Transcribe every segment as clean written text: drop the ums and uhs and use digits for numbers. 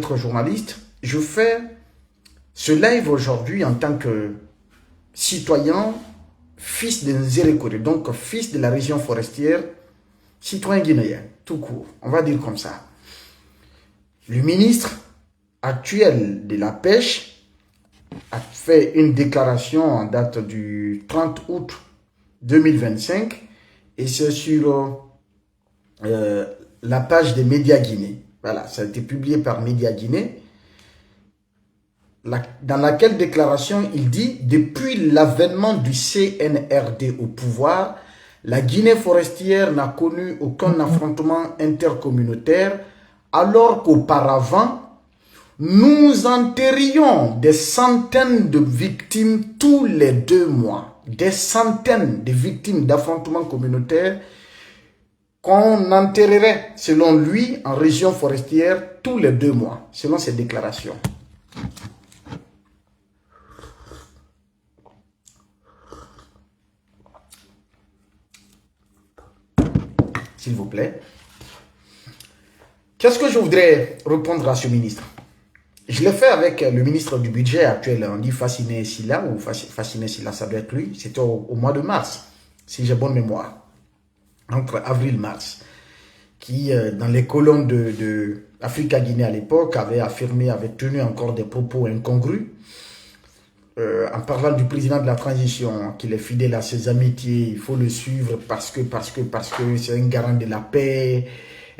Être journaliste, je fais ce live aujourd'hui en tant que citoyen, fils de Nzérékoré, donc fils de la région forestière, citoyen guinéen, tout court, on va dire comme ça. Le ministre actuel de la pêche a fait une déclaration en date du 30 août 2025 et c'est sur la page des médias guinéens. Voilà, ça a été publié par Média Guinée, dans laquelle déclaration il dit « Depuis l'avènement du CNRD au pouvoir, la Guinée forestière n'a connu aucun affrontement intercommunautaire, alors qu'auparavant, nous enterrions des centaines de victimes tous les 2 mois. Des centaines de victimes d'affrontements communautaires qu'on enterrerait, selon lui, en région forestière tous les 2 mois, selon ses déclarations. S'il vous plaît. Qu'est-ce que je voudrais répondre à ce ministre? Je l'ai fait avec le ministre du budget actuel, on dit Fassiné Silla, ou Fassiné Silla, ça doit être lui. C'était au mois de mars, si j'ai bonne mémoire, entre avril et mars, qui, dans les colonnes de Africa Guinée à l'époque, avait tenu encore des propos incongrus, en parlant du président de la transition, qu'il est fidèle à ses amitiés, il faut le suivre parce que c'est un garant de la paix,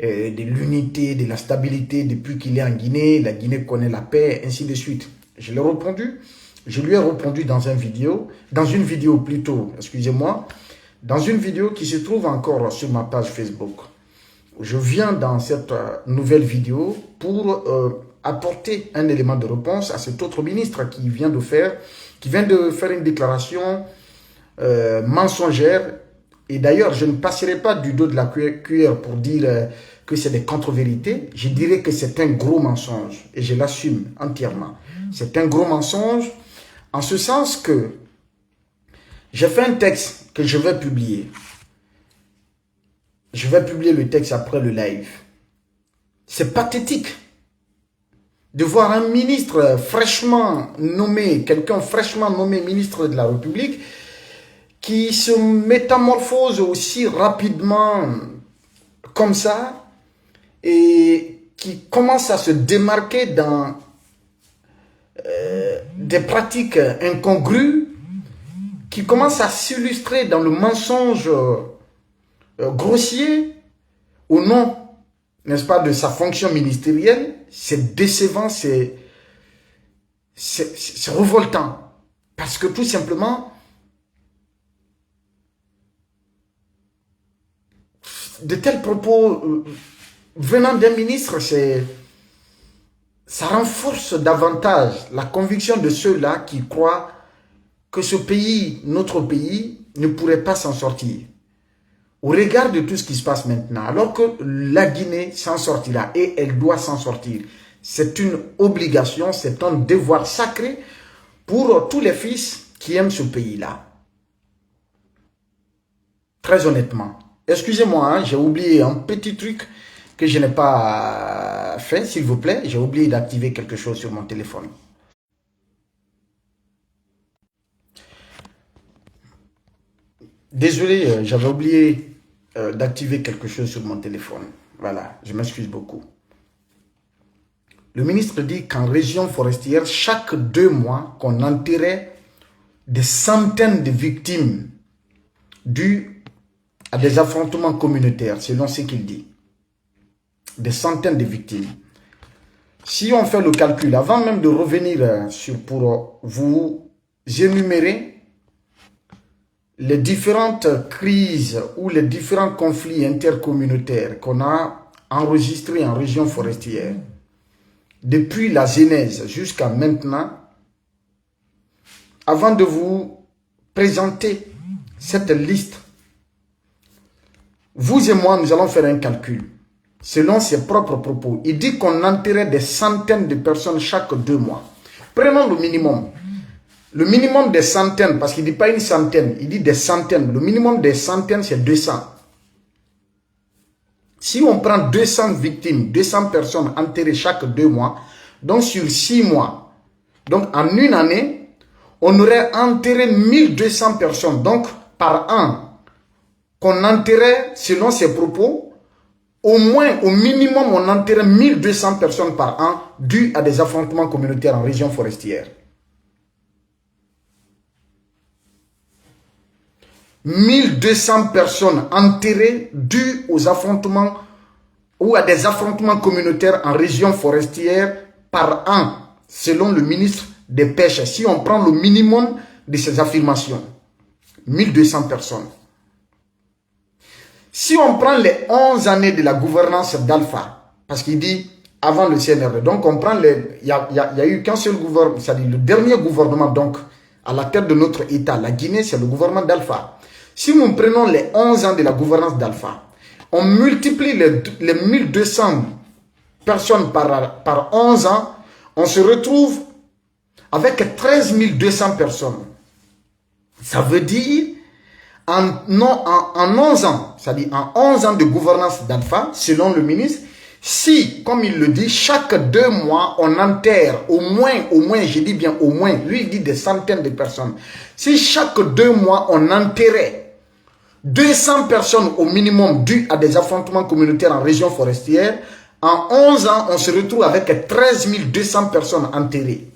de l'unité, de la stabilité. Depuis qu'il est en Guinée, la Guinée connaît la paix, ainsi de suite. Je lui ai répondu dans une vidéo qui se trouve encore sur ma page Facebook. Je viens dans cette nouvelle vidéo pour apporter un élément de réponse à cet autre ministre qui vient de faire une déclaration mensongère. Et d'ailleurs, je ne passerai pas du dos de la cuillère pour dire que c'est des contre-vérités. Je dirais que c'est un gros mensonge et je l'assume entièrement. C'est un gros mensonge en ce sens que j'ai fait un texte que je vais publier. Je vais publier le texte après le live. C'est pathétique de voir un ministre fraîchement nommé, quelqu'un fraîchement nommé ministre de la République, qui se métamorphose aussi rapidement comme ça et qui commence à se démarquer dans des pratiques incongrues, qui commence à s'illustrer dans le mensonge grossier au nom, n'est-ce pas, de sa fonction ministérielle. C'est décevant, c'est révoltant. Parce que tout simplement, de tels propos venant d'un ministre, ça renforce davantage la conviction de ceux-là qui croient que ce pays, notre pays, ne pourrait pas s'en sortir. Au regard de tout ce qui se passe maintenant, alors que la Guinée s'en sortira et elle doit s'en sortir. C'est une obligation, c'est un devoir sacré pour tous les fils qui aiment ce pays-là. Très honnêtement. Excusez-moi, hein, j'ai oublié un petit truc que je n'ai pas fait, s'il vous plaît. J'ai oublié d'activer quelque chose sur mon téléphone. Désolé, j'avais oublié d'activer quelque chose sur mon téléphone. Voilà, je m'excuse beaucoup. Le ministre dit qu'en région forestière, chaque 2 mois, qu'on enterrait des centaines de victimes dues à des affrontements communautaires, selon ce qu'il dit. Des centaines de victimes. Si on fait le calcul, avant même de revenir pour vous énumérer les différentes crises ou les différents conflits intercommunautaires qu'on a enregistrés en région forestière, depuis la genèse jusqu'à maintenant, avant de vous présenter cette liste, vous et moi, nous allons faire un calcul. Selon ses propres propos, il dit qu'on enterrait des centaines de personnes chaque 2 mois. Prenons le minimum. Le minimum des centaines, parce qu'il ne dit pas une centaine, il dit des centaines. Le minimum des centaines, c'est 200. Si on prend 200 victimes, 200 personnes enterrées chaque 2 mois, donc sur 6 mois, donc en une année, on aurait enterré 1200 personnes. Donc par an, qu'on enterrait, selon ses propos, au moins, au minimum, on enterrait 1200 personnes par an dues à des affrontements communautaires en région forestière. 1200 personnes enterrées dues aux affrontements ou à des affrontements communautaires en région forestière par an, selon le ministre des Pêches. Si on prend le minimum de ces affirmations, 1200 personnes. Si on prend les 11 années de la gouvernance d'Alpha, parce qu'il dit avant le CNRD, donc on prend il n'y a eu qu'un seul gouvernement, c'est-à-dire le dernier gouvernement donc à la tête de notre État, la Guinée, c'est le gouvernement d'Alpha. Si nous prenons les 11 ans de la gouvernance d'Alpha, on multiplie les 1200 personnes par 11 ans, on se retrouve avec 13 200 personnes. Ça veut dire, en 11 ans, c'est-à-dire en 11 ans de gouvernance d'Alpha, selon le ministre, si, comme il le dit, chaque 2 mois, on enterre au moins, je dis bien au moins, lui il dit des centaines de personnes. Si chaque 2 mois, on enterrait 200 personnes au minimum dues à des affrontements communautaires en région forestière, en 11 ans, on se retrouve avec 13 200 personnes enterrées.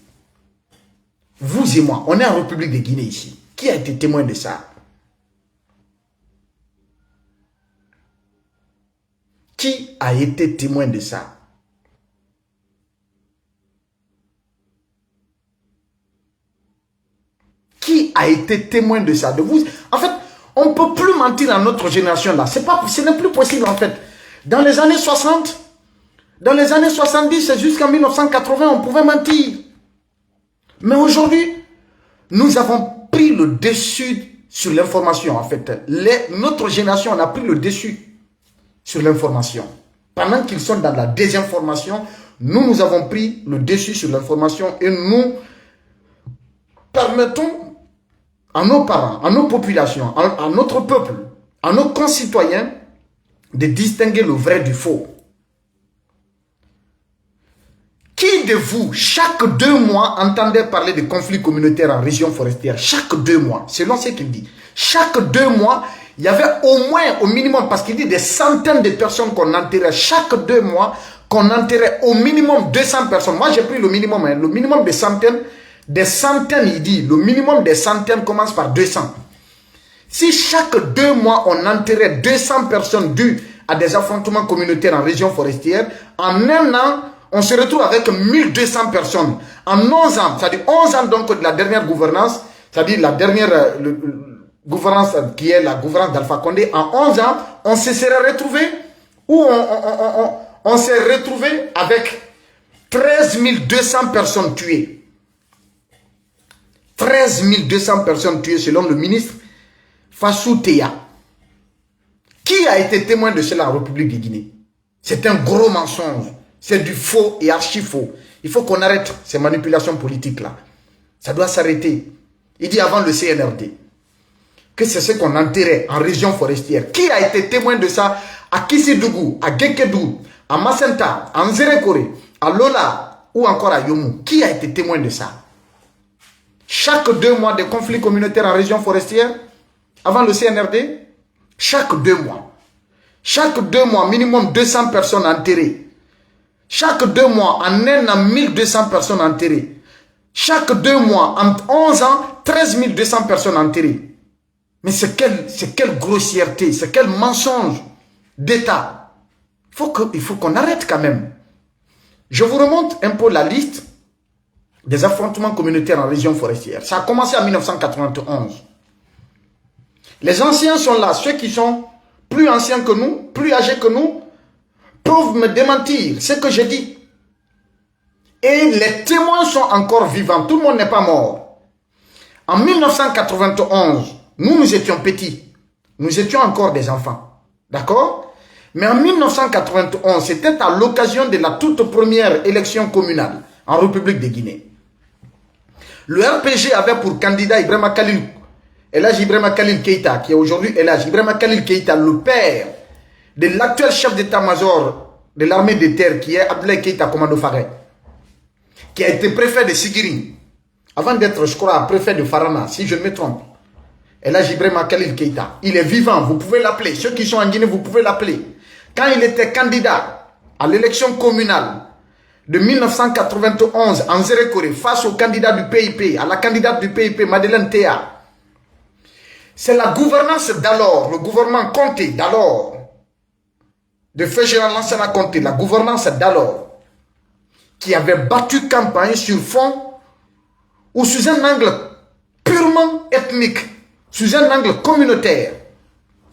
Vous et moi, on est en République de Guinée ici. Qui a été témoin de ça? Qui a été témoin de ça? Qui a été témoin de ça? De vous? En fait, on ne peut plus mentir à notre génération là. Ce n'est plus possible en fait. Dans les années 60, dans les années 70 jusqu'en 1980, on pouvait mentir. Mais aujourd'hui, nous avons pris le dessus sur l'information en fait. Notre génération on a pris le dessus sur l'information. Pendant qu'ils sont dans la désinformation, nous avons pris le dessus sur l'information et nous permettons à nos parents, à nos populations, à notre peuple, à nos concitoyens de distinguer le vrai du faux. Qui de vous, chaque 2 mois, entendait parler de conflits communautaires en région forestière? Chaque 2 mois, selon ce qu'il dit. Chaque 2 mois, il y avait au moins, au minimum, parce qu'il dit des centaines de personnes qu'on enterrait chaque 2 mois, qu'on enterrait au minimum 200 personnes. Moi, j'ai pris le minimum, hein, le minimum des centaines, il dit, le minimum des centaines commence par 200. Si chaque 2 mois, on enterrait 200 personnes dues à des affrontements communautaires en région forestière, en un an, on se retrouve avec 1200 personnes. En 11 ans, c'est-à-dire 11 ans donc de la dernière gouvernance, c'est-à-dire la dernière gouvernance qui est la gouvernance d'Alpha Condé, en 11 ans, on se serait retrouvé où on s'est retrouvé avec 13 200 personnes tuées. 13 200 personnes tuées selon le ministre Fassou Teya. Qui a été témoin de cela en République de Guinée? C'est un gros mensonge. C'est du faux et archi-faux. Il faut qu'on arrête ces manipulations politiques-là. Ça doit s'arrêter. Il dit avant le CNRD que c'est ce qu'on enterrait en région forestière. Qui a été témoin de ça à Kissidougou, à Gekedou, à Macenta, à Nzerekore, à Lola ou encore à Yomu? Qui a été témoin de ça? Chaque 2 mois de conflits communautaires en région forestière, avant le CNRD, chaque 2 mois. Chaque 2 mois, minimum 200 personnes enterrées. Chaque 2 mois, en un an, 1200 personnes enterrées. Chaque 2 mois, en 11 ans, 13 200 personnes enterrées. Mais c'est quelle grossièreté, c'est quel mensonge d'État. Il faut qu'on arrête quand même. Je vous remonte un peu la liste des affrontements communautaires en région forestière. Ça a commencé en 1991. Les anciens sont là, ceux qui sont plus anciens que nous, plus âgés que nous, peuvent me démentir ce que j'ai dit. Et les témoins sont encore vivants. Tout le monde n'est pas mort. En 1991, nous étions petits. Nous étions encore des enfants. D'accord? Mais en 1991, c'était à l'occasion de la toute première élection communale en République de Guinée. Le RPG avait pour candidat Ibrahima Khalil Keïta, qui est aujourd'hui Ibrahima Khalil Keïta, le père de l'actuel chef d'état-major de l'armée de terre, qui est Abdoulaye Keïta Commando Faré, qui a été préfet de Sigiri, avant d'être, je crois, préfet de Farana, si je ne me trompe. Et là, Ibrahima Khalil Keïta, il est vivant, vous pouvez l'appeler. Ceux qui sont en Guinée, vous pouvez l'appeler. Quand il était candidat à l'élection communale de 1991 en Zérékoré, face au candidat du PIP, à la candidate du PIP, Madeleine Théa, c'est la gouvernance d'alors, le gouvernement Conté d'alors, de Feu Général Lansana Conté, la gouvernance d'alors, qui avait battu campagne sur fond ou sous un angle purement ethnique, sous un angle communautaire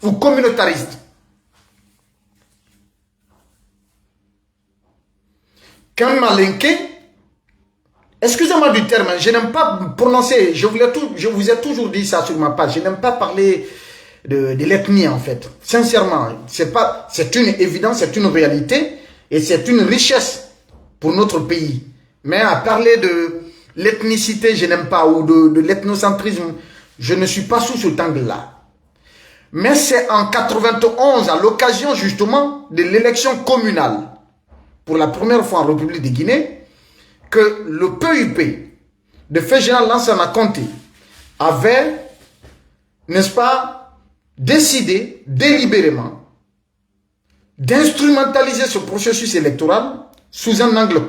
ou communautariste. Quand Malinké, excusez-moi du terme, je n'aime pas prononcer, je vous ai toujours dit ça sur ma page, je n'aime pas parler de l'ethnie en fait. Sincèrement, c'est une évidence, c'est une réalité et c'est une richesse pour notre pays. Mais à parler de l'ethnicité, je n'aime pas, ou de l'ethnocentrisme, je ne suis pas sous cet angle-là. Mais c'est en 91, à l'occasion justement de l'élection communale, pour la première fois en République de Guinée, que le PUP de Feu Général Lansana Conté avait, n'est-ce pas, décidé délibérément d'instrumentaliser ce processus électoral sous un angle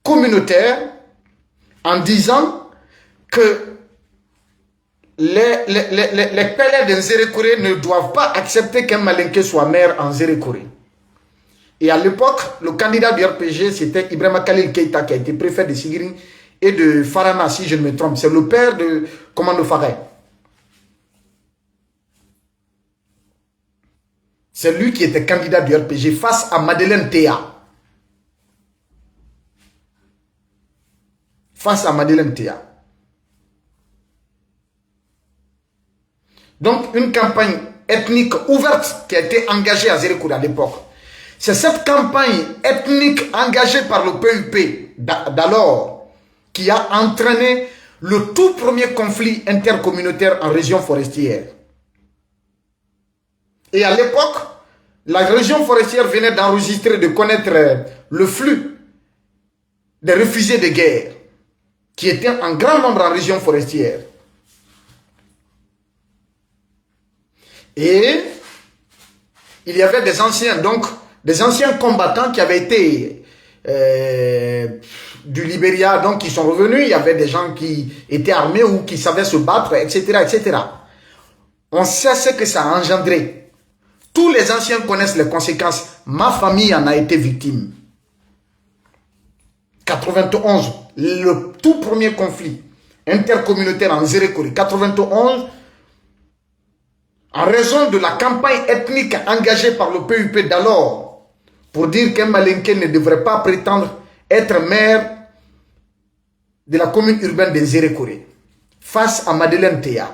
communautaire en disant que les pélés de Zérékoré ne doivent pas accepter qu'un Malinké soit maire en Zérékoré. Et à l'époque, le candidat du RPG, c'était Ibrahima Khalil Keïta, qui a été préfet de Sigiri et de Farana, si je ne me trompe. C'est le père de Commando Faré. C'est lui qui était candidat du RPG face à Madeleine Théa. Face à Madeleine Théa. Donc, une campagne ethnique ouverte qui a été engagée à Zérékoré à l'époque. C'est cette campagne ethnique engagée par le PUP d'alors qui a entraîné le tout premier conflit intercommunautaire en région forestière. Et à l'époque, la région forestière venait d'enregistrer, de connaître le flux des réfugiés de guerre qui étaient en grand nombre en région forestière. Et il y avait des anciens, donc des anciens combattants qui avaient été du Libéria, donc qui sont revenus. Il y avait des gens qui étaient armés ou qui savaient se battre, etc., etc. On sait ce que ça a engendré. Tous les anciens connaissent les conséquences. Ma famille en a été victime. 91, le tout premier conflit intercommunautaire en Zérékoré. 91, en raison de la campagne ethnique engagée par le PUP d'alors, pour dire qu'un Malinké ne devrait pas prétendre être maire de la commune urbaine de Zérékoré, face à Madeleine Théa.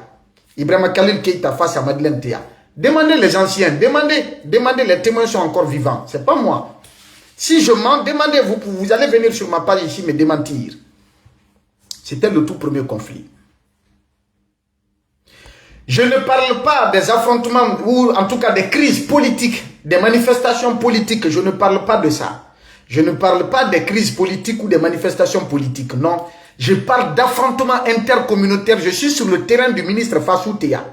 Ibrahima Khalil Keïta face à Madeleine Théa. Demandez les anciens, demandez, les témoins sont encore vivants. C'est pas moi. Si je mens, demandez, vous allez venir sur ma page ici me démentir. C'était le tout premier conflit. Je ne parle pas des affrontements ou en tout cas des crises politiques, des manifestations politiques. Je ne parle pas de ça. Je ne parle pas des crises politiques ou des manifestations politiques. Non. Je parle d'affrontements intercommunautaires. Je suis sur le terrain du ministre Fassou Théa.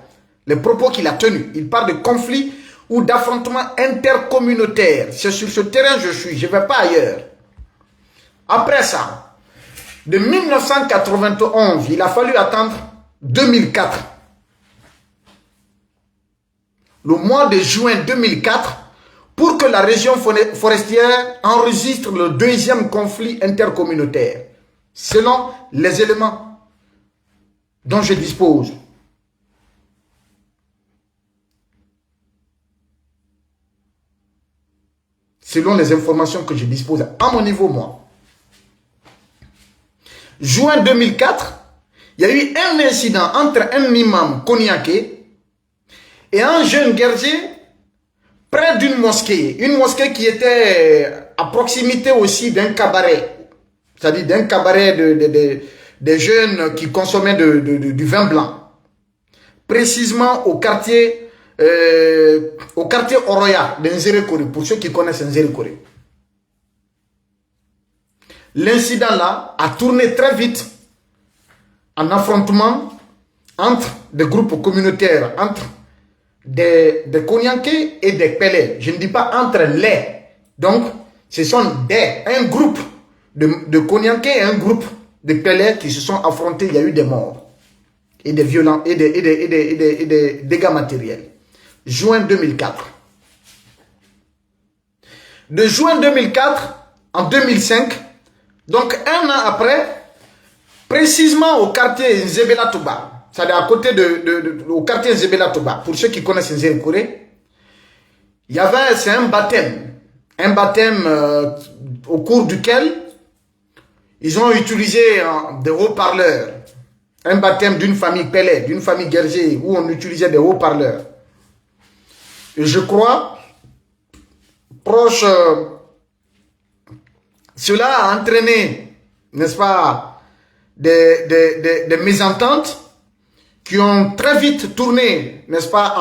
Les propos qu'il a tenus. Il parle de conflits ou d'affrontements intercommunautaires. C'est sur ce terrain que je suis. Je ne vais pas ailleurs. Après ça, de 1991, il a fallu attendre 2004. Le mois de juin 2004, pour que la région forestière enregistre le deuxième conflit intercommunautaire, selon les éléments dont je dispose. Selon les informations que je dispose à mon niveau, moi. Juin 2004, il y a eu un incident entre un imam Koniaké et un jeune guerrier près d'une mosquée. Une mosquée qui était à proximité aussi d'un cabaret. C'est-à-dire d'un cabaret des jeunes qui consommaient du vin blanc. Précisément au quartier au quartier Oroya de Nzérékoré, pour ceux qui connaissent Nzérékoré. L'incident là a tourné très vite en affrontement entre des groupes communautaires, entre des Konyanké et des Pelé. Je ne dis pas entre les. Donc, ce sont un groupe de Konyanké et un groupe de Pelé qui se sont affrontés. Il y a eu des morts et des violents et des dégâts matériels. Juin 2004. De juin 2004 en 2005, donc un an après, précisément au quartier Nzébéla Touba, c'est-à-dire à côté au quartier Nzébéla Touba, pour ceux qui connaissent Nzérékoré, il y avait, c'est un baptême au cours duquel ils ont utilisé des haut-parleurs, un baptême d'une famille Pelé, d'une famille Guerger, où on utilisait des haut-parleurs. Et je crois, proche, cela a entraîné, n'est-ce pas, des mésententes qui ont très vite tourné, n'est-ce pas,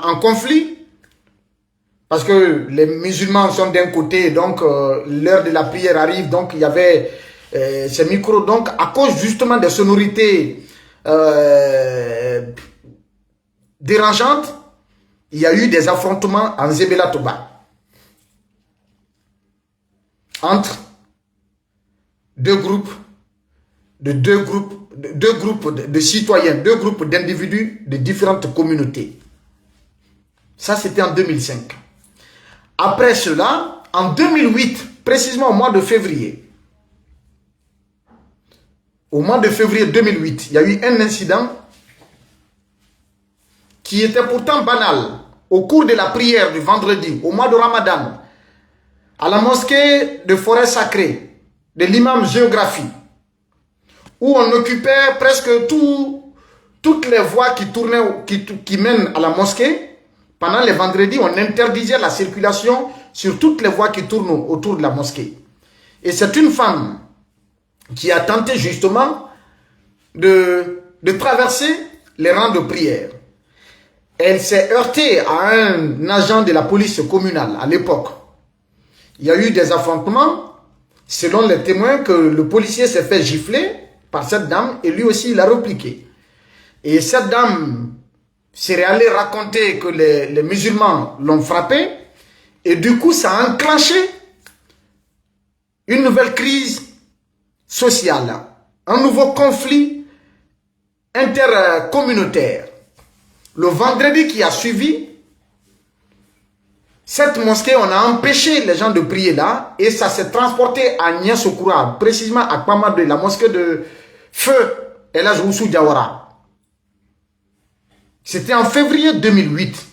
en conflit. Parce que les musulmans sont d'un côté, donc l'heure de la prière arrive, donc il y avait ces micros. Donc à cause justement des sonorités dérangeantes, il y a eu des affrontements en Nzébéla Touba entre deux groupes de citoyens, deux groupes d'individus de différentes communautés. Ça, c'était en 2005. Après cela, en 2008, précisément au mois de février, 2008, il y a eu un incident qui était pourtant banal. Au cours de la prière du vendredi, au mois de Ramadan, à la mosquée de Forêt Sacrée, de l'imam Géographie, où on occupait presque toutes les voies qui mènent à la mosquée. Pendant les vendredis, on interdisait la circulation sur toutes les voies qui tournent autour de la mosquée. Et c'est une femme qui a tenté justement de traverser les rangs de prière. Elle s'est heurtée à un agent de la police communale à l'époque. Il y a eu des affrontements. Selon les témoins, que le policier s'est fait gifler par cette dame et lui aussi il a répliqué. Et cette dame serait allée raconter que les musulmans l'ont frappé et du coup ça a enclenché une nouvelle crise sociale, un nouveau conflit intercommunautaire. Le vendredi qui a suivi, cette mosquée, on a empêché les gens de prier là et ça s'est transporté à Niasokoura, précisément à Kpamadou, la mosquée de Feu Elhadji Oussou Diawara. C'était en février 2008.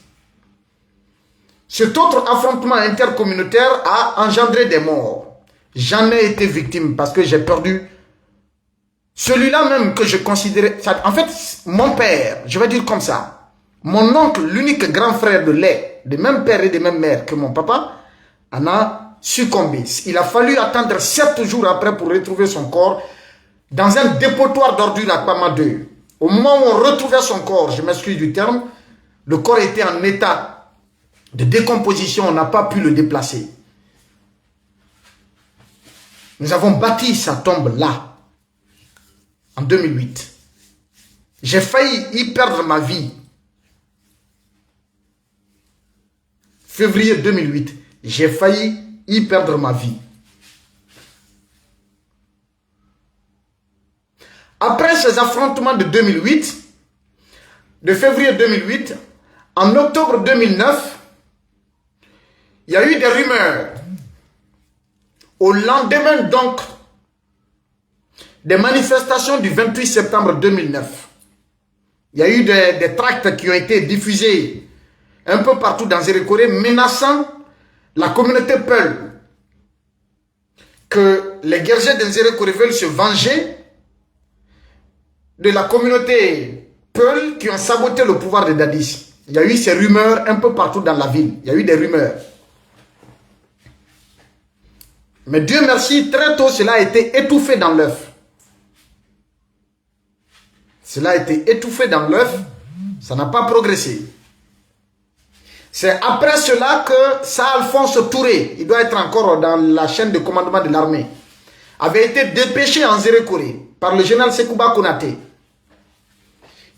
Cet autre affrontement intercommunautaire a engendré des morts. J'en ai été victime parce que j'ai perdu celui-là même que je considérais... En fait, mon père, je vais dire comme ça, mon oncle, l'unique grand frère de lait, de même père et de même mère que mon papa, en a succombé. Il a fallu attendre 7 jours après pour retrouver son corps dans un dépotoir d'ordures à Kpamadou. Au moment où on retrouvait son corps, je m'excuse du terme, le corps était en état de décomposition, on n'a pas pu le déplacer. Nous avons bâti sa tombe là, en 2008. J'ai failli y perdre ma vie. Février 2008, j'ai failli y perdre ma vie. Après ces affrontements de 2008, de février 2008, en octobre 2009, il y a eu des rumeurs. Au lendemain donc des manifestations du 28 septembre 2009, il y a eu des tracts qui ont été diffusés un peu partout dans Nzérékoré menaçant la communauté Peul, que les guerriers de Nzérékoré veulent se venger de la communauté Peul qui ont saboté le pouvoir de Dadis. Il y a eu ces rumeurs un peu partout dans la ville. Il y a eu des rumeurs. Mais Dieu merci, très tôt, cela a été étouffé dans l'œuf. Cela a été étouffé dans l'œuf. Ça n'a pas progressé. C'est après cela que ça, Alphonse Touré, il doit être encore dans la chaîne de commandement de l'armée, avait été dépêché en Zérékoré par le général Sekouba Konaté.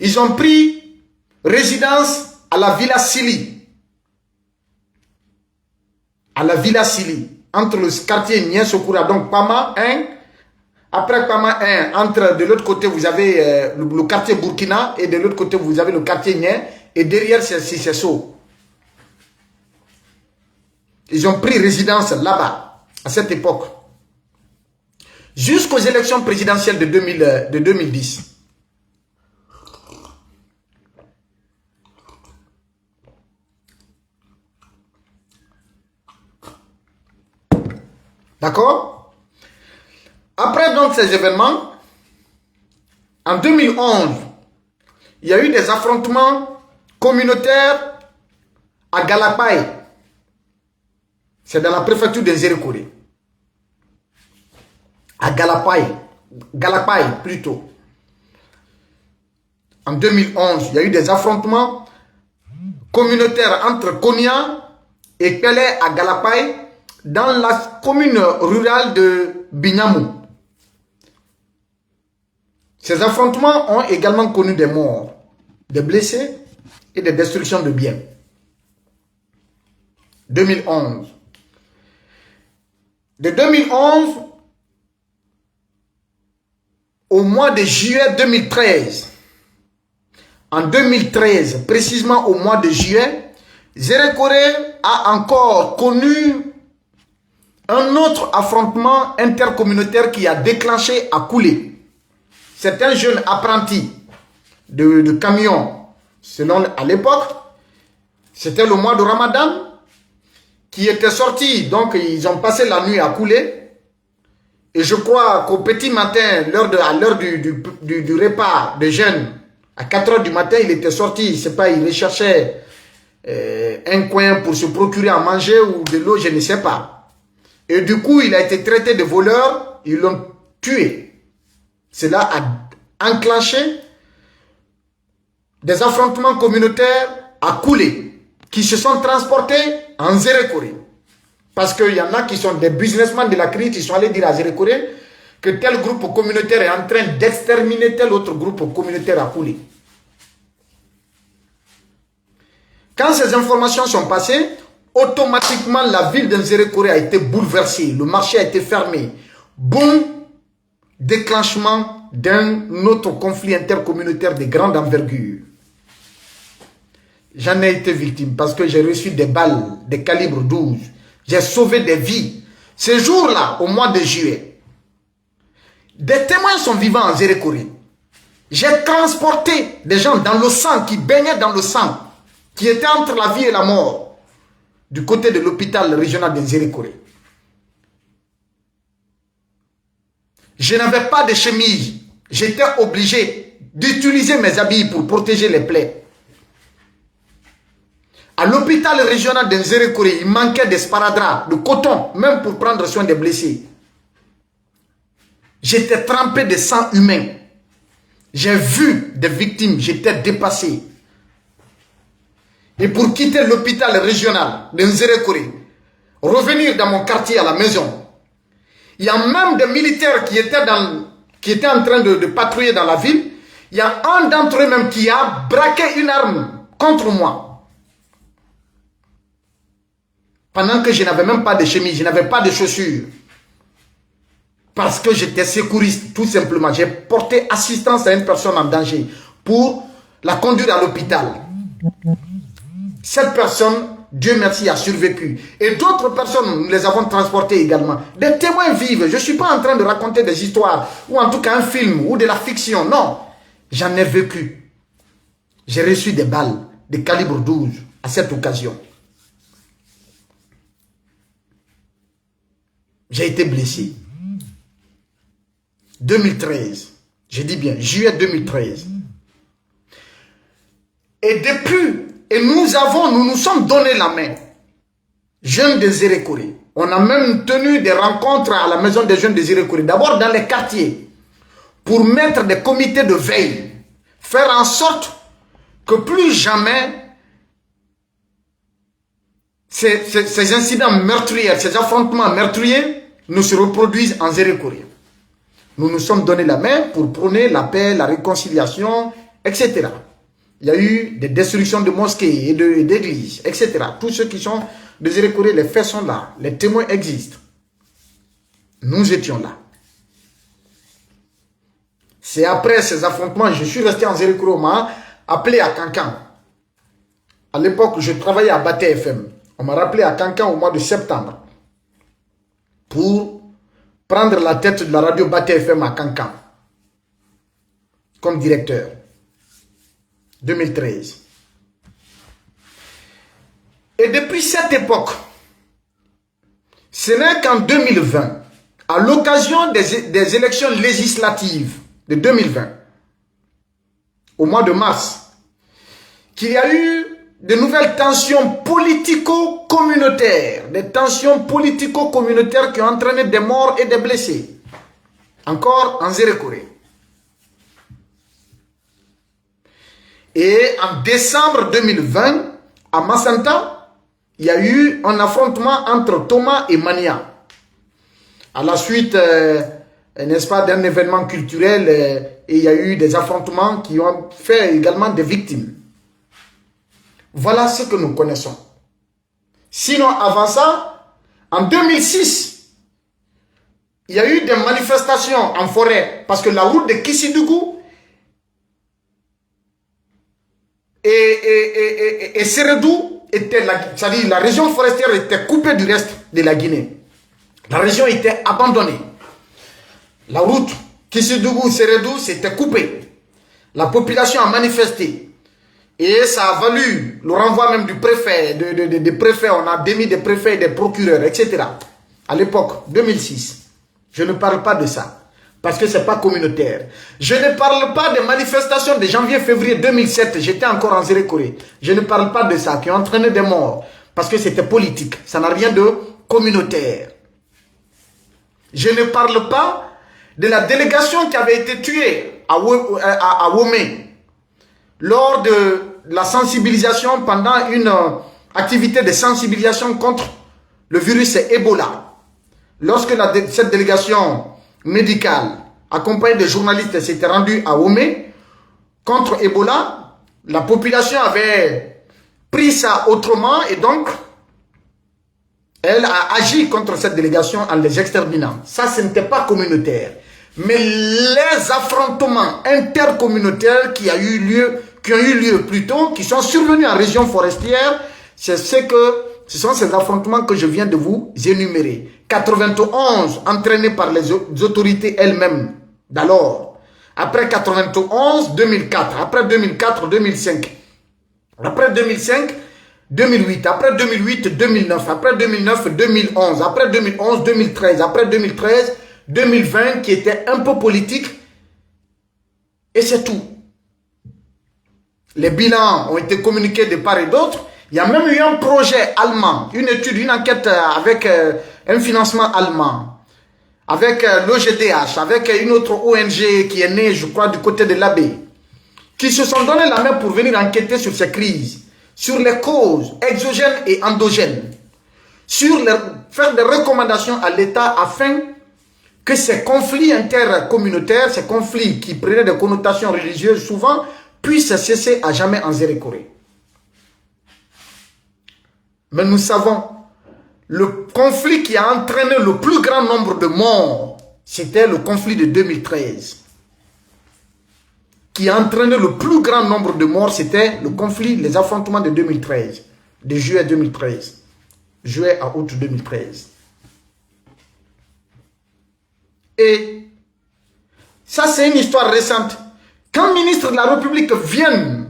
Ils ont pris résidence à la Villa Sili. À la Villa Sili, entre le quartier Niensokura, donc Pama 1. Après Pama 1, entre de l'autre côté, vous avez le quartier Burkina et de l'autre côté, vous avez le quartier Nien. Et derrière, c'est Sissesso. Ils ont pris résidence là-bas, à cette époque. Jusqu'aux élections présidentielles de 2010. D'accord? Après donc ces événements, en 2011, il y a eu des affrontements communautaires à Galapay. C'est dans la préfecture de Zérékoré. À Galapay plutôt. En 2011, il y a eu des affrontements communautaires entre Konya et Pelé à Galapay dans la commune rurale de Bignamou. Ces affrontements ont également connu des morts, des blessés et des destructions de biens. 2011. De 2011 au mois de juillet 2013. En 2013, précisément au mois de juillet, Zérékoré a encore connu un autre affrontement intercommunautaire qui a déclenché à couler. C'est un jeune apprenti de camion, selon à l'époque, c'était le mois de Ramadan, qui était sorti, donc ils ont passé la nuit à couler. Et je crois qu'au petit matin, à l'heure du repas de jeûne, à 4 h du matin, il était sorti, je sais pas, il recherchait un coin pour se procurer à manger ou de l'eau, je ne sais pas. Et du coup, il a été traité de voleur, ils l'ont tué. Cela a enclenché des affrontements communautaires à couler, qui se sont transportés en Zérékoré. Parce qu'il y en a qui sont des businessmen de la crise, qui sont allés dire à Zérékoré que tel groupe communautaire est en train d'exterminer tel autre groupe communautaire à couler. Quand ces informations sont passées, automatiquement la ville de Zérékoré a été bouleversée, le marché a été fermé. Boum, déclenchement d'un autre conflit intercommunautaire de grande envergure. J'en ai été victime parce que j'ai reçu des balles de calibre 12. J'ai sauvé des vies. Ce jour-là, au mois de juillet, des témoins sont vivants en Zérékoré. J'ai transporté des gens dans le sang, qui baignaient dans le sang, qui étaient entre la vie et la mort, du côté de l'hôpital régional de Zérékoré. Je n'avais pas de chemise. J'étais obligé d'utiliser mes habits pour protéger les plaies. À l'hôpital régional de Zérékoré, il manquait de sparadrap, de coton, même pour prendre soin des blessés. J'étais trempé de sang humain. J'ai vu des victimes, j'étais dépassé. Et pour quitter l'hôpital régional de Zérékoré, revenir dans mon quartier à la maison, il y a même des militaires qui étaient en train de patrouiller dans la ville. Il y a un d'entre eux même qui a braqué une arme contre moi. Pendant que je n'avais même pas de chemise, je n'avais pas de chaussures. Parce que j'étais secouriste, tout simplement. J'ai porté assistance à une personne en danger pour la conduire à l'hôpital. Cette personne, Dieu merci, a survécu. Et d'autres personnes, nous les avons transportées également. Des témoins vivent. Je ne suis pas en train de raconter des histoires, ou en tout cas un film, ou de la fiction. Non, j'en ai vécu. J'ai reçu des balles de calibre 12 à cette occasion. J'ai été blessé. 2013. Je dis bien, juillet 2013. Et depuis, nous nous sommes donné la main. Jeunes de Zérékoré. On a même tenu des rencontres à la maison des jeunes de Zérékoré. D'abord dans les quartiers. Pour mettre des comités de veille. Faire en sorte que plus jamais ces incidents meurtriers, ces affrontements meurtriers ne se reproduisent en Zérékoré. Nous nous sommes donné la main pour prôner la paix, la réconciliation, etc. Il y a eu des destructions de mosquées et d'églises, etc. Tous ceux qui sont de Zérékoré, les faits sont là. Les témoins existent. Nous étions là. C'est après ces affrontements, je suis resté en Zérékoré, on m'a appelé à Kankan. À l'époque, je travaillais à Baté FM. On m'a rappelé à Kankan au mois de septembre pour prendre la tête de la radio Baté FM à Kankan comme directeur. 2013. Et depuis cette époque, ce n'est qu'en 2020, à l'occasion des élections législatives de 2020, au mois de mars, qu'il y a eu de nouvelles tensions politico-communautaires, des tensions politico-communautaires qui ont entraîné des morts et des blessés, encore en Zérékoré. Et en décembre 2020, à Massanta, il y a eu un affrontement entre Thomas et Mania. À la suite, n'est-ce pas, d'un événement culturel, et il y a eu des affrontements qui ont fait également des victimes. Voilà ce que nous connaissons. Sinon, avant ça, en 2006, il y a eu des manifestations en forêt, parce que la route de Kissidougou et Sérédou était, c'est-à-dire la région forestière était coupée du reste de la Guinée. La région était abandonnée. La route Kissidougou-Sérédou s'était coupée. La population a manifesté. Et ça a valu le renvoi même du préfet, des préfets. On a démis des préfets et des procureurs, etc. À l'époque, 2006. Je ne parle pas de ça. Parce que ce n'est pas communautaire. Je ne parle pas des manifestations de janvier-février 2007. J'étais encore en Zérékoré. Je ne parle pas de ça, qui ont entraîné des morts. Parce que c'était politique. Ça n'a rien de communautaire. Je ne parle pas de la délégation qui avait été tuée à Womé lors de la sensibilisation, pendant une activité de sensibilisation contre le virus Ebola. Lorsque cette délégation médicale, accompagnée de journalistes, s'était rendue à Womé contre Ebola, la population avait pris ça autrement et donc elle a agi contre cette délégation en les exterminant. Ça, ce n'était pas communautaire. Mais les affrontements intercommunautaires qui ont eu lieu plus tôt, qui sont survenus en région forestière, ce sont ces affrontements que je viens de vous énumérer. 91, entraînés par les autorités elles-mêmes d'alors. Après 91, 2004. Après 2004, 2005. Après 2005, 2008. Après 2008, 2009. Après 2009, 2011. Après 2011, 2013. Après 2013, 2020, qui était un peu politique. Et c'est tout. Les bilans ont été communiqués de part et d'autre. Il y a même eu un projet allemand, une étude, une enquête avec un financement allemand, avec l'OGDH, avec une autre ONG qui est née, je crois, du côté de l'Abbé, qui se sont donné la main pour venir enquêter sur ces crises, sur les causes exogènes et endogènes, faire des recommandations à l'État afin que ces conflits intercommunautaires, ces conflits qui prenaient des connotations religieuses souvent, puissent cesser à jamais en Zérékoré. Mais nous savons, le conflit qui a entraîné le plus grand nombre de morts, c'était le conflit de 2013. Qui a entraîné le plus grand nombre de morts, c'était le conflit, les affrontements de 2013, de juillet 2013, juillet à août 2013. Et ça, c'est une histoire récente. Qu'un ministre de la République vienne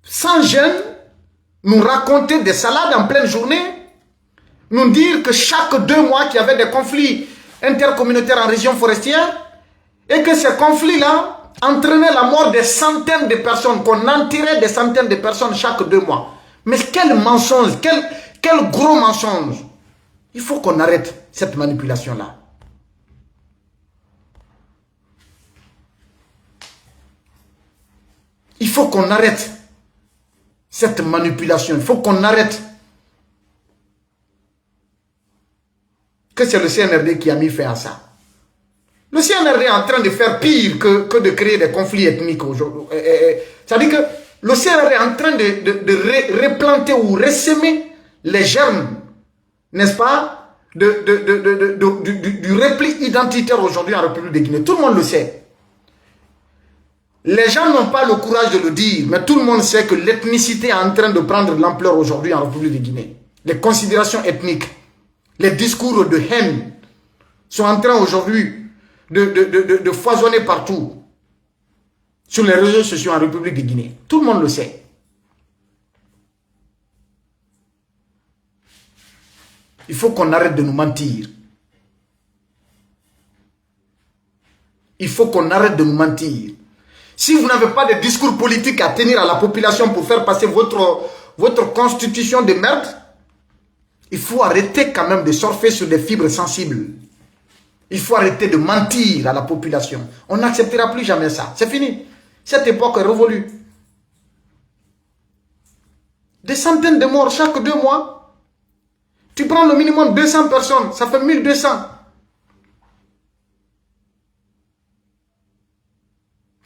sans gêne nous raconter des salades en pleine journée, nous dire que chaque 2 mois qu'il y avait des conflits intercommunautaires en région forestière et que ces conflits-là entraînaient la mort de centaines de personnes, qu'on enterrait des centaines de personnes chaque 2 mois. Mais quel mensonge, quel gros mensonge. Il faut qu'on arrête cette manipulation-là. Il faut qu'on arrête. cette manipulation. Il faut qu'on arrête. Que c'est le CNRD qui a mis fin à ça. Le CNRD est en train de faire pire que de créer des conflits ethniques aujourd'hui. C'est-à-dire que le CNRD est en train de replanter ou ressemer les germes, n'est-ce pas, du repli identitaire aujourd'hui en République de Guinée. Tout le monde le sait. Les gens n'ont pas le courage de le dire, mais tout le monde sait que l'ethnicité est en train de prendre l'ampleur aujourd'hui en République de Guinée. Les considérations ethniques, les discours de haine sont en train aujourd'hui de foisonner partout sur les réseaux sociaux en République de Guinée. Tout le monde le sait. Il faut qu'on arrête de nous mentir. Il faut qu'on arrête de nous mentir. Si vous n'avez pas de discours politique à tenir à la population pour faire passer votre constitution de merde, il faut arrêter quand même de surfer sur des fibres sensibles. Il faut arrêter de mentir à la population. On n'acceptera plus jamais ça. C'est fini. Cette époque est révolue. Des centaines de morts chaque 2 mois. Tu prends le minimum 200 personnes, ça fait 1200.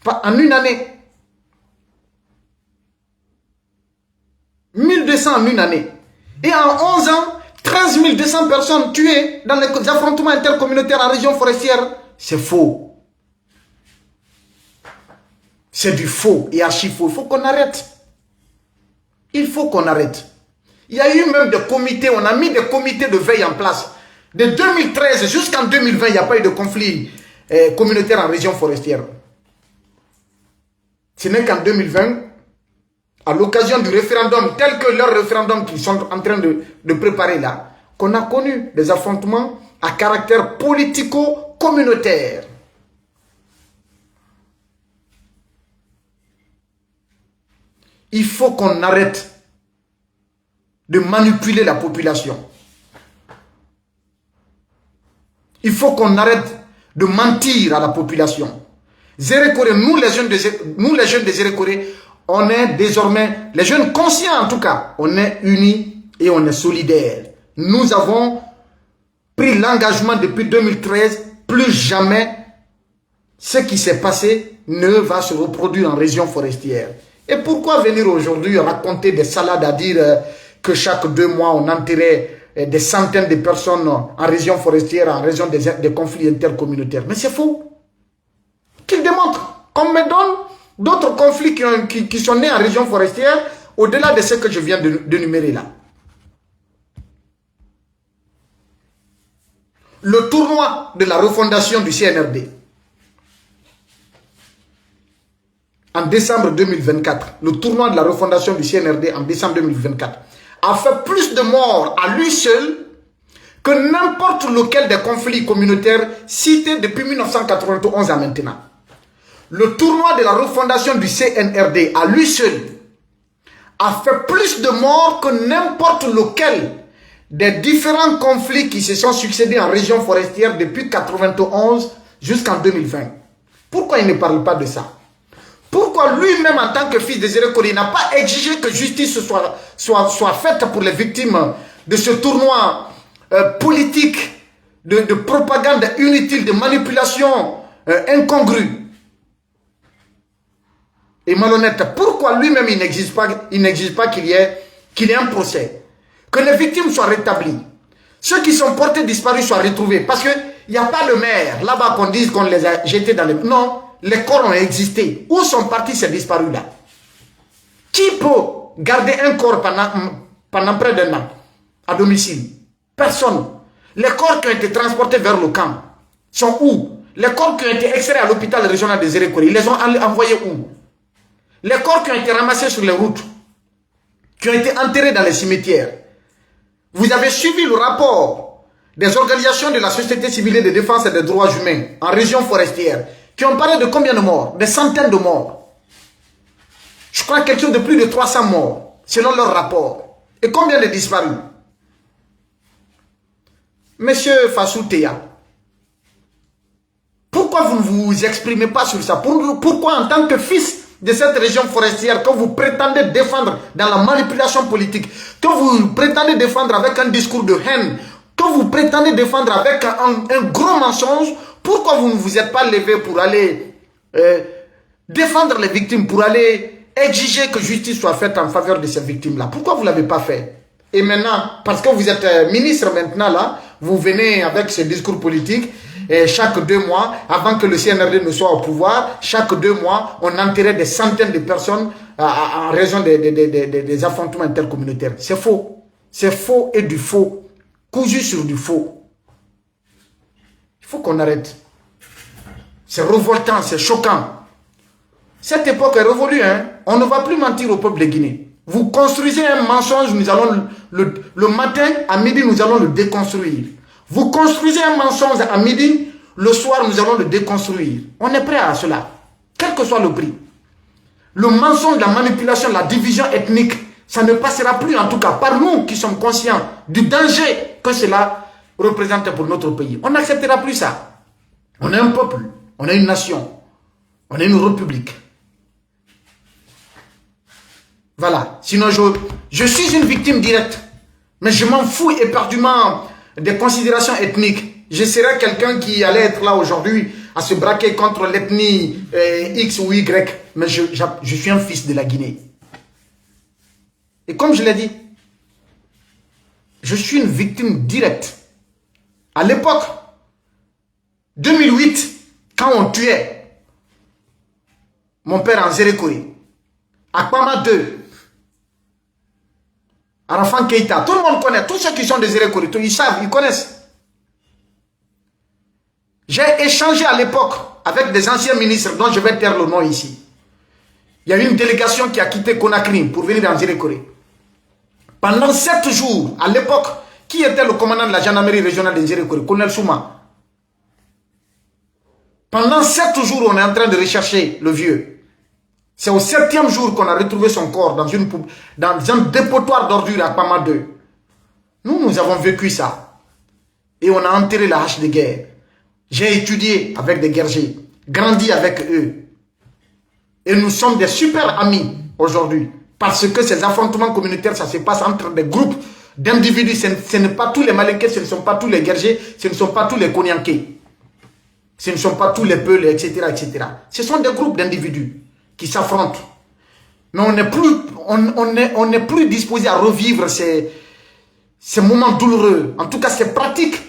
En une année. 1200 en une année. Et en 11 ans, 13 200 personnes tuées dans les affrontements intercommunautaires en région forestière. C'est faux. C'est du faux et archi faux. Il faut qu'on arrête. Il faut qu'on arrête. Il y a eu même des comités, on a mis des comités de veille en place. De 2013 jusqu'en 2020, il n'y a pas eu de conflit communautaire en région forestière. Ce n'est qu'en 2020, à l'occasion du référendum, tel que leur référendum qu'ils sont en train de préparer là, qu'on a connu des affrontements à caractère politico-communautaire. Il faut qu'on arrête de manipuler la population. Il faut qu'on arrête de mentir à la population. Zérekoré, nous les jeunes de Zérekoré, on est désormais, les jeunes conscients en tout cas, on est unis et on est solidaires. Nous avons pris l'engagement depuis 2013, plus jamais ce qui s'est passé ne va se reproduire en région forestière. Et pourquoi venir aujourd'hui raconter des salades à dire que chaque 2 mois on enterrait des centaines de personnes en région forestière, en raison des conflits intercommunautaires? Mais c'est faux. Qu'ils démontrent, qu'on me donne d'autres conflits qui sont nés en région forestière, au-delà de ce que je viens d'énumérer là. Le tournoi de la refondation du CNRD, en décembre 2024, le tournoi de la refondation du CNRD en décembre 2024, a fait plus de morts à lui seul que n'importe lequel des conflits communautaires cités depuis 1991 à maintenant. Le tournoi de la refondation du CNRD à lui seul a fait plus de morts que n'importe lequel des différents conflits qui se sont succédés en région forestière depuis 1991 jusqu'en 2020. Pourquoi il ne parle pas de ça? Pourquoi lui-même en tant que fils de Zérekoré n'a pas exigé que justice soit faite pour les victimes de ce tournoi politique de propagande inutile, de manipulation incongrue et malhonnête? Pourquoi lui-même il n'exige pas qu'il y ait un procès? Que les victimes soient rétablies. Ceux qui sont portés disparus soient retrouvés. Parce qu'il n'y a pas le maire là-bas qu'on dise qu'on les a jetés dans les... Non, les corps ont existé. Où sont partis ces disparus-là? Qui peut garder un corps pendant près d'1 an à domicile? Personne. Les corps qui ont été transportés vers le camp sont où? Les corps qui ont été extraits à l'hôpital régional de Zérekoré, ils les ont envoyés où? Les corps qui ont été ramassés sur les routes, qui ont été enterrés dans les cimetières. Vous avez suivi le rapport des organisations de la société civile et de défense des droits humains en région forestière, qui ont parlé de combien de morts? Des centaines de morts. Je crois quelque chose de plus de 300 morts, selon leur rapport. Et combien de disparus? Monsieur Fassou Théa, pourquoi vous ne vous exprimez pas sur ça? Pourquoi en tant que fils de cette région forestière que vous prétendez défendre dans la manipulation politique, que vous prétendez défendre avec un discours de haine, que vous prétendez défendre avec un gros mensonge, pourquoi vous ne vous êtes pas levé pour aller défendre les victimes, pour aller exiger que justice soit faite en faveur de ces victimes-là? Pourquoi vous ne l'avez pas fait? Et maintenant, parce que vous êtes ministre maintenant là, vous venez avec ce discours politique. Et chaque 2 mois, avant que le CNRD ne soit au pouvoir, chaque 2 mois, on enterrait des centaines de personnes en raison des affrontements intercommunautaires. C'est faux. C'est faux et du faux. Cousu sur du faux. Il faut qu'on arrête. C'est révoltant, c'est choquant. Cette époque est révolue, hein? On ne va plus mentir au peuple de Guinée. Vous construisez un mensonge, nous allons le matin, à midi, nous allons le déconstruire. Vous construisez un mensonge à midi, le soir, nous allons le déconstruire. On est prêt à cela, quel que soit le prix. Le mensonge, la manipulation, la division ethnique, ça ne passera plus, en tout cas par nous qui sommes conscients du danger que cela représente pour notre pays. On n'acceptera plus ça. On est un peuple, on est une nation, on est une république. Voilà, sinon je suis une victime directe, mais je m'en fous éperdument des considérations ethniques. Je serais quelqu'un qui allait être là aujourd'hui à se braquer contre l'ethnie X ou Y, mais je suis un fils de la Guinée. Et comme je l'ai dit, je suis une victime directe. À l'époque, 2008, quand on tuait mon père en Zérékouré, à Kpama 2, Arafan Keïta, tout le monde connaît, tous ceux qui sont des Zérékouré, ils savent, ils connaissent. J'ai échangé à l'époque avec des anciens ministres dont je vais taire le nom ici. Il y a une délégation qui a quitté Conakry pour venir en Zérékouré. Pendant 7 jours, à l'époque, qui était le commandant de la gendarmerie régionale de Zérékouré? Colonel Souma. Pendant 7 jours, on est en train de rechercher le vieux. C'est au 7e jour qu'on a retrouvé son corps dans un dépotoir d'ordures à Kpama 2. Nous avons vécu ça. Et on a enterré la hache de guerre. J'ai étudié avec des guerriers, grandi avec eux. Et nous sommes des super amis aujourd'hui. Parce que ces affrontements communautaires, ça se passe entre des groupes d'individus. Ce n'est pas tous les Malinqués, ce ne sont pas tous les guerriers, ce ne sont pas tous les Konyankés. Ce ne sont pas tous les Peuls, etc., etc. Ce sont des groupes d'individus qui s'affrontent. Mais on n'est plus disposé à revivre ces moments douloureux. En tout cas, ces pratiques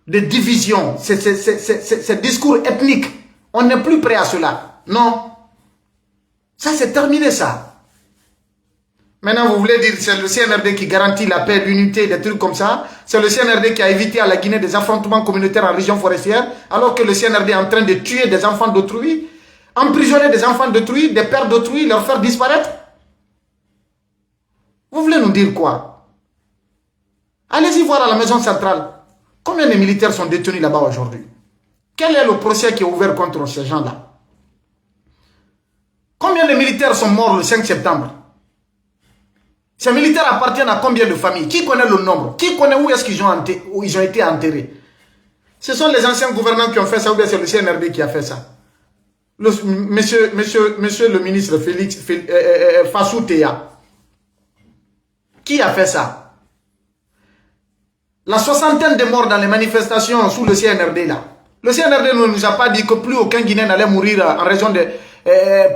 de division, ces discours ethniques. On n'est plus prêt à cela. Non. Ça, c'est terminé, ça. Maintenant, vous voulez dire que c'est le CNRD qui garantit la paix, l'unité, des trucs comme ça. C'est le CNRD qui a évité à la Guinée des affrontements communautaires en région forestière, alors que le CNRD est en train de tuer des enfants d'autrui, emprisonner des enfants d'autrui, des pères d'autrui, leur faire disparaître. Vous voulez nous dire quoi? Allez-y voir à la maison centrale. Combien de militaires sont détenus là-bas aujourd'hui? Quel est le procès qui est ouvert contre ces gens-là? Combien de militaires sont morts le 5 septembre? Ces militaires appartiennent à combien de familles? Qui connaît le nombre? Qui connaît où est-ce qu'ils ont été enterrés? Ce sont les anciens gouvernants qui ont fait ça, ou bien c'est le CNRD qui a fait ça? Monsieur le ministre Fassou Théa, qui a fait ça? La soixantaine de morts dans les manifestations sous le CNRD là. Le CNRD ne nous a pas dit que plus aucun Guinéen allait mourir en raison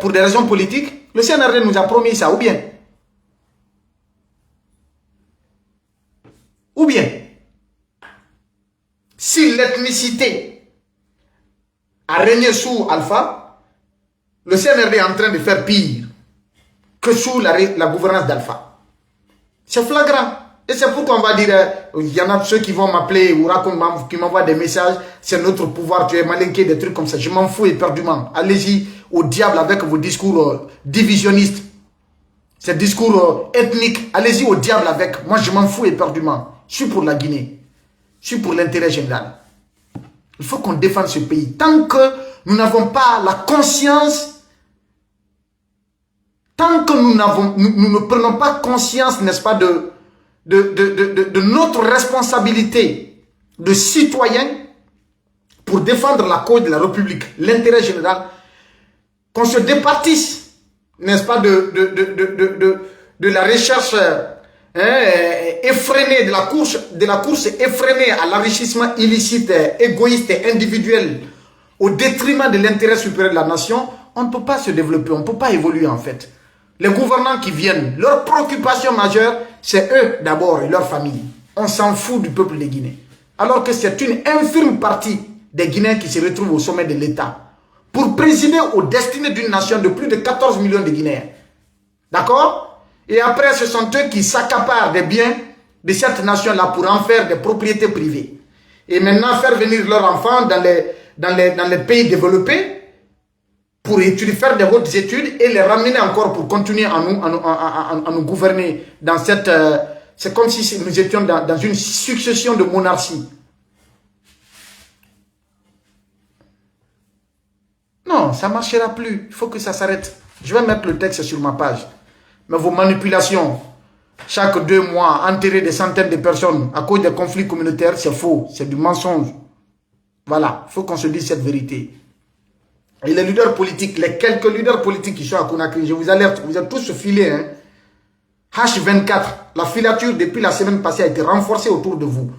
pour des raisons politiques. Le CNRD nous a promis ça, ou bien? Ou bien, si l'ethnicité a régné sous Alpha, le CNRD est en train de faire pire que sous la gouvernance d'Alpha. C'est flagrant. Et c'est pourquoi on va dire, il y en a ceux qui vont m'appeler ou qui m'envoient des messages, c'est notre pouvoir, tu es malinqué, des trucs comme ça. Je m'en fous éperdument. Allez-y au diable avec vos discours divisionnistes, ces discours ethniques. Allez-y au diable avec. Moi, je m'en fous éperdument. Je suis pour la Guinée. Je suis pour l'intérêt général. Il faut qu'on défende ce pays. Tant que nous n'avons pas la conscience, tant que nous ne prenons pas conscience, n'est-ce pas, de notre responsabilité de citoyen pour défendre la cause de la République, l'intérêt général, qu'on se départisse n'est-ce pas, de la recherche effrénée, de la course effrénée à l'enrichissement illicite, égoïste et individuel, au détriment de l'intérêt supérieur de la nation, on ne peut pas se développer, on ne peut pas évoluer en fait. Les gouvernants qui viennent, leur préoccupation majeure, c'est eux d'abord et leur famille. On s'en fout du peuple de Guinée. Alors que c'est une infime partie des Guinéens qui se retrouvent au sommet de l'État pour présider aux destinées d'une nation de plus de 14 millions de Guinéens. D'accord? Et après, ce sont eux qui s'accaparent des biens de cette nation-là pour en faire des propriétés privées. Et maintenant, faire venir leurs enfants dans les pays développés pour faire de hautes études et les ramener encore pour continuer à nous gouverner dans cette... c'est comme si nous étions dans une succession de monarchies. Non, ça ne marchera plus. Il faut que ça s'arrête. Je vais mettre le texte sur ma page. Mais vos manipulations, chaque 2 mois, enterrer des centaines de personnes à cause des conflits communautaires, c'est faux. C'est du mensonge. Voilà, il faut qu'on se dise cette vérité. Et les leaders politiques, les quelques leaders politiques qui sont à Conakry, je vous alerte, vous êtes tous filés. Hein? H24, la filature depuis la semaine passée a été renforcée autour de vous.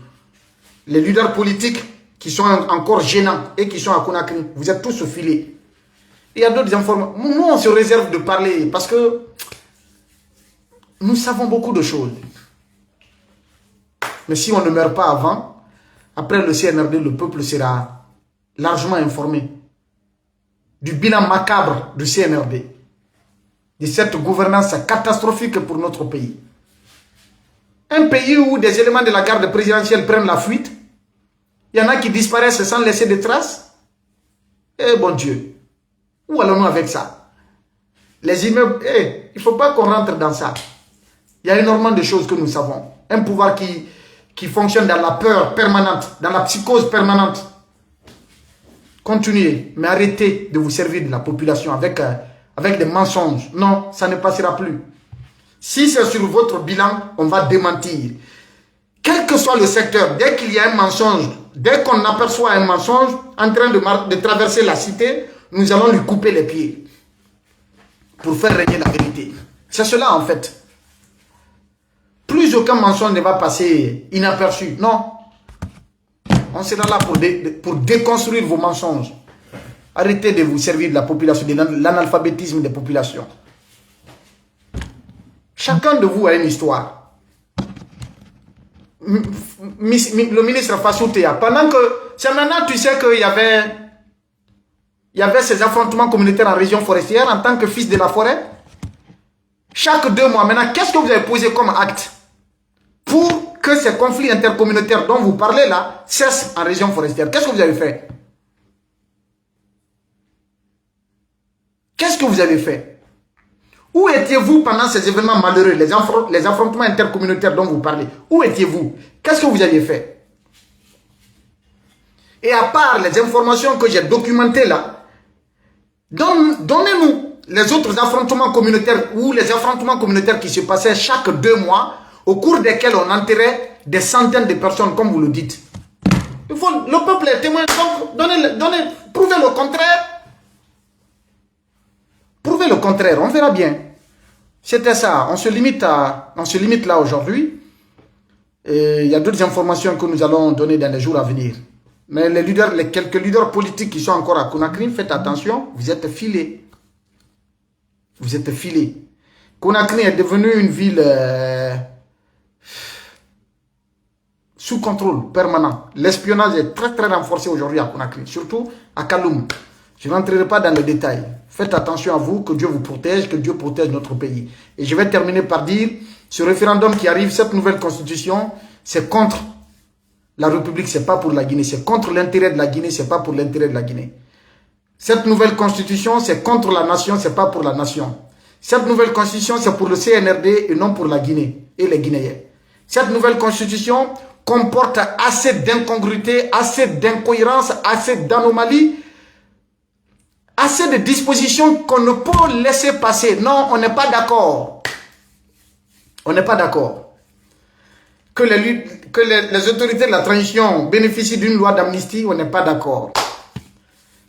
Les leaders politiques qui sont encore gênants et qui sont à Conakry, vous êtes tous filés. Il y a d'autres informations. Nous, on se réserve de parler parce que nous savons beaucoup de choses. Mais si on ne meurt pas avant, après le CNRD, le peuple sera largement informé du bilan macabre du CNRD, de cette gouvernance catastrophique pour notre pays. Un pays où des éléments de la garde présidentielle prennent la fuite, il y en a qui disparaissent sans laisser de traces. Eh bon Dieu, où allons-nous avec ça? Les immeubles, il ne faut pas qu'on rentre dans ça. Il y a énormément de choses que nous savons. Un pouvoir qui fonctionne dans la peur permanente, dans la psychose permanente. Continuez, mais arrêtez de vous servir de la population avec des mensonges. Non, ça ne passera plus. Si c'est sur votre bilan, on va démentir. Quel que soit le secteur, dès qu'il y a un mensonge, dès qu'on aperçoit un mensonge en train de traverser la cité, nous allons lui couper les pieds pour faire régner la vérité. C'est cela en fait. Plus aucun mensonge ne va passer inaperçu. Non. On sera là pour déconstruire vos mensonges. Arrêtez de vous servir de la population, de l'analphabétisme des populations. Chacun de vous a une histoire. Le ministre Fassou Théa, pendant que... C'est maintenant tu sais qu'il y avait ces affrontements communautaires en région forestière en tant que fils de la forêt. Chaque 2 mois, maintenant, qu'est-ce que vous avez posé comme acte pour que ces conflits intercommunautaires dont vous parlez là cessent en région forestière? Qu'est-ce que vous avez fait? Qu'est-ce que vous avez fait? Où étiez-vous pendant ces événements malheureux, les affrontements intercommunautaires dont vous parlez? Où étiez-vous? Qu'est-ce que vous aviez fait? Et à part les informations que j'ai documentées là, donnez-nous les autres affrontements communautaires ou les affrontements communautaires qui se passaient chaque 2 mois, au cours desquels on enterrait des centaines de personnes, comme vous le dites. Le peuple est témoin, donc prouvez le contraire. Prouvez le contraire, on verra bien. C'était ça, on se limite là aujourd'hui. Il y a d'autres informations que nous allons donner dans les jours à venir. Mais les quelques leaders politiques qui sont encore à Conakry, faites attention, vous êtes filés. Vous êtes filés. Conakry est devenue une ville sous contrôle permanent. L'espionnage est très très renforcé aujourd'hui à Conakry, surtout à Kaloum. Je n'entrerai pas dans les détails. Faites attention à vous, que Dieu vous protège, que Dieu protège notre pays. Et je vais terminer par dire, ce référendum qui arrive, cette nouvelle constitution, c'est contre la République, c'est pas pour la Guinée. C'est contre l'intérêt de la Guinée, c'est pas pour l'intérêt de la Guinée. Cette nouvelle constitution, c'est contre la nation, c'est pas pour la nation. Cette nouvelle constitution, c'est pour le CNRD et non pour la Guinée et les Guinéens. Cette nouvelle constitution comporte assez d'incongruités, assez d'incohérences, assez d'anomalies, assez de dispositions qu'on ne peut laisser passer. Non, on n'est pas d'accord. On n'est pas d'accord. Que les autorités de la transition bénéficient d'une loi d'amnistie, on n'est pas d'accord.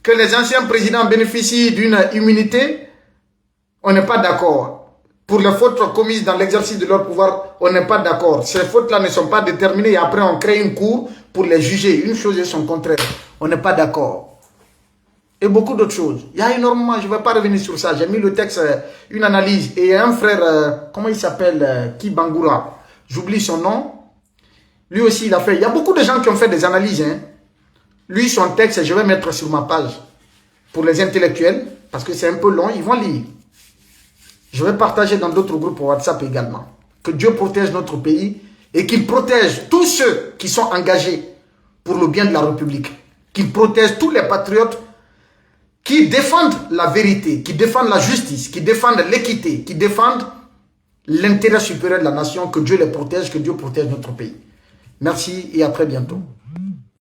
Que les anciens présidents bénéficient d'une immunité, on n'est pas d'accord. Pour les fautes commises dans l'exercice de leur pouvoir, on n'est pas d'accord. Ces fautes-là ne sont pas déterminées et après on crée une cour pour les juger. Une chose et son contraire. On n'est pas d'accord. Et beaucoup d'autres choses. Il y a énormément, je ne vais pas revenir sur ça. J'ai mis le texte, une analyse. Et un frère, comment il s'appelle, Kibangura, j'oublie son nom. Lui aussi, il a fait. Il y a beaucoup de gens qui ont fait des analyses. Hein. Lui, son texte, je vais mettre sur ma page. Pour les intellectuels, parce que c'est un peu long, ils vont lire. Je vais partager dans d'autres groupes WhatsApp également. Que Dieu protège notre pays et qu'il protège tous ceux qui sont engagés pour le bien de la République. Qu'il protège tous les patriotes qui défendent la vérité, qui défendent la justice, qui défendent l'équité, qui défendent l'intérêt supérieur de la nation. Que Dieu les protège, que Dieu protège notre pays. Merci et à très bientôt.